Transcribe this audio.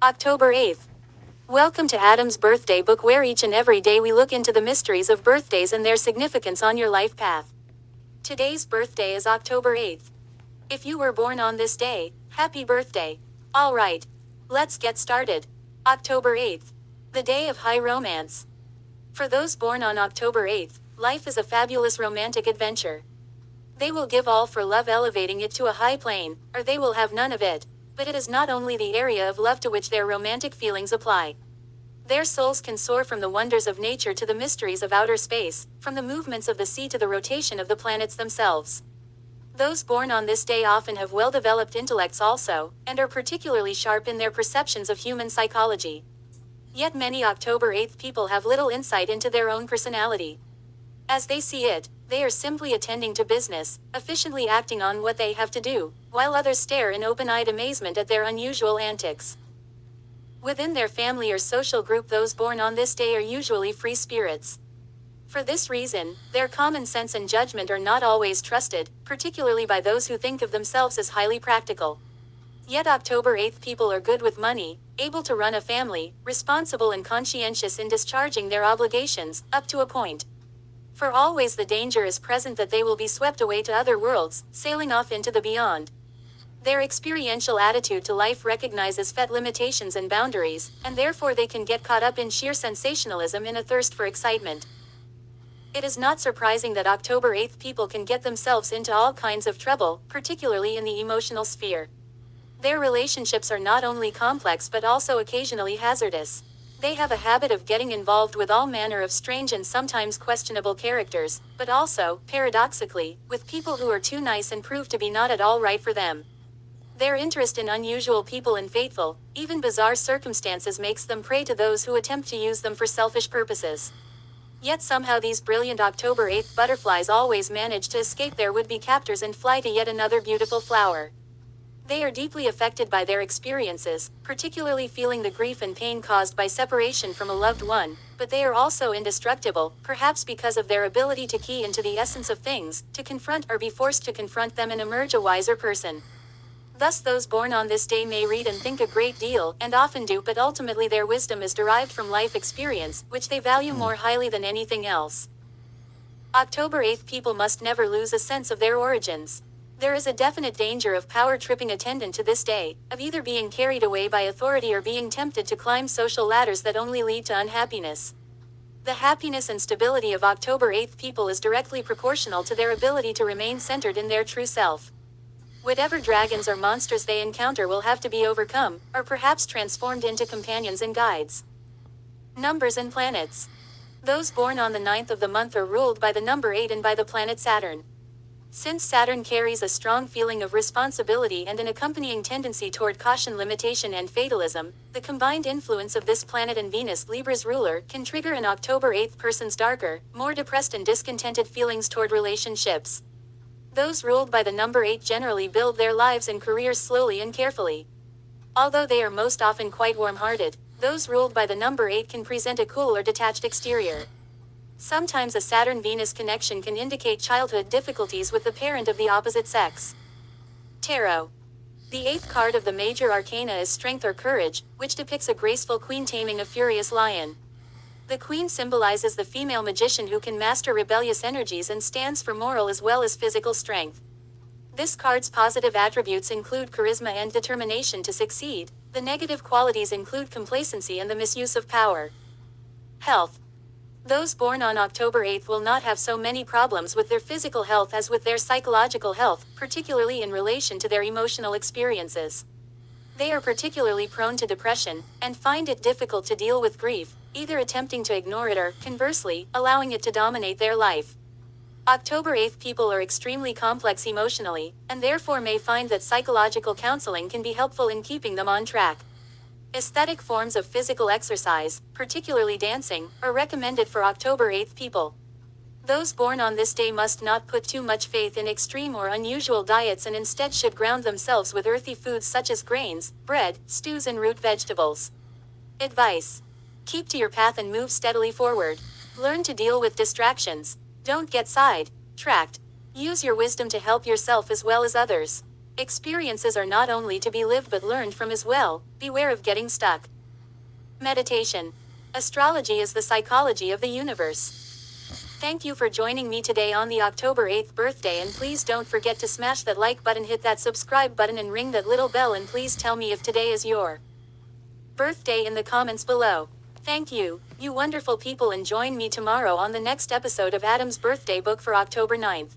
October 8th. Welcome to Adam's Birthday Book, where each and every day we look into the mysteries of birthdays and their significance on your life path. Today's birthday is October 8th. If you were born on this day, happy birthday. Alright. Let's get started. October 8th. The day of high romance. For those born on October 8th, life is a fabulous romantic adventure. They will give all for love, elevating it to a high plane, or they will have none of it. But it is not only the area of love to which their romantic feelings apply. Their souls can soar from the wonders of nature to the mysteries of outer space, from the movements of the sea to the rotation of the planets themselves. Those born on this day often have well-developed intellects also, and are particularly sharp in their perceptions of human psychology. Yet many October 8th people have little insight into their own personality. As they see it, they are simply attending to business, efficiently acting on what they have to do, while others stare in open-eyed amazement at their unusual antics. Within their family or social group, those born on this day are usually free spirits. For this reason, their common sense and judgment are not always trusted, particularly by those who think of themselves as highly practical. Yet October 8th people are good with money, able to run a family, responsible and conscientious in discharging their obligations, up to a point. For always the danger is present that they will be swept away to other worlds, sailing off into the beyond. Their experiential attitude to life recognizes fet limitations and boundaries, and therefore they can get caught up in sheer sensationalism in a thirst for excitement. It is not surprising that October 8th people can get themselves into all kinds of trouble, particularly in the emotional sphere. Their relationships are not only complex but also occasionally hazardous. They have a habit of getting involved with all manner of strange and sometimes questionable characters, but also, paradoxically, with people who are too nice and prove to be not at all right for them. Their interest in unusual people and fateful, even bizarre circumstances makes them prey to those who attempt to use them for selfish purposes. Yet somehow these brilliant October 8th butterflies always manage to escape their would-be captors and fly to yet another beautiful flower. They are deeply affected by their experiences, particularly feeling the grief and pain caused by separation from a loved one, but they are also indestructible, perhaps because of their ability to key into the essence of things, to confront or be forced to confront them and emerge a wiser person. Thus those born on this day may read and think a great deal, and often do, but ultimately their wisdom is derived from life experience, which they value more highly than anything else. October 8th people must never lose a sense of their origins. There is a definite danger of power-tripping attendant to this day, of either being carried away by authority or being tempted to climb social ladders that only lead to unhappiness. The happiness and stability of October 8th people is directly proportional to their ability to remain centered in their true self. Whatever dragons or monsters they encounter will have to be overcome, or perhaps transformed into companions and guides. Numbers and planets. Those born on the 9th of the month are ruled by the number 8 and by the planet Saturn. Since Saturn carries a strong feeling of responsibility and an accompanying tendency toward caution, limitation and fatalism, the combined influence of this planet and Venus, Libra's ruler, can trigger an October 8th person's darker, more depressed and discontented feelings toward relationships. Those ruled by the number 8 generally build their lives and careers slowly and carefully. Although they are most often quite warm-hearted, those ruled by the number 8 can present a cool or detached exterior. Sometimes a Saturn-Venus connection can indicate childhood difficulties with the parent of the opposite sex. Tarot. The 8th card of the major arcana is Strength or Courage, which depicts a graceful queen taming a furious lion. The queen symbolizes the female magician who can master rebellious energies and stands for moral as well as physical strength. This card's positive attributes include charisma and determination to succeed. The negative qualities include complacency and the misuse of power. Health. Those born on October 8th will not have so many problems with their physical health as with their psychological health, particularly in relation to their emotional experiences. They are particularly prone to depression, and find it difficult to deal with grief, either attempting to ignore it or, conversely, allowing it to dominate their life. October 8th people are extremely complex emotionally, and therefore may find that psychological counseling can be helpful in keeping them on track. Aesthetic forms of physical exercise, particularly dancing, are recommended for October 8th people. Those born on this day must not put too much faith in extreme or unusual diets and instead should ground themselves with earthy foods such as grains, bread, stews and root vegetables. Advice. Keep to your path and move steadily forward. Learn to deal with distractions. Don't get sidetracked. Use your wisdom to help yourself as well as others. Experiences are not only to be lived but learned from as well. Beware of getting stuck. Meditation. Astrology is the psychology of the universe. Thank you for joining me today on the October 8th birthday, and please don't forget to smash that like button, hit that subscribe button, and ring that little bell, and please tell me if today is your birthday in the comments below. Thank you, you wonderful people, and join me tomorrow on the next episode of Adam's Birthday Book for October 9th.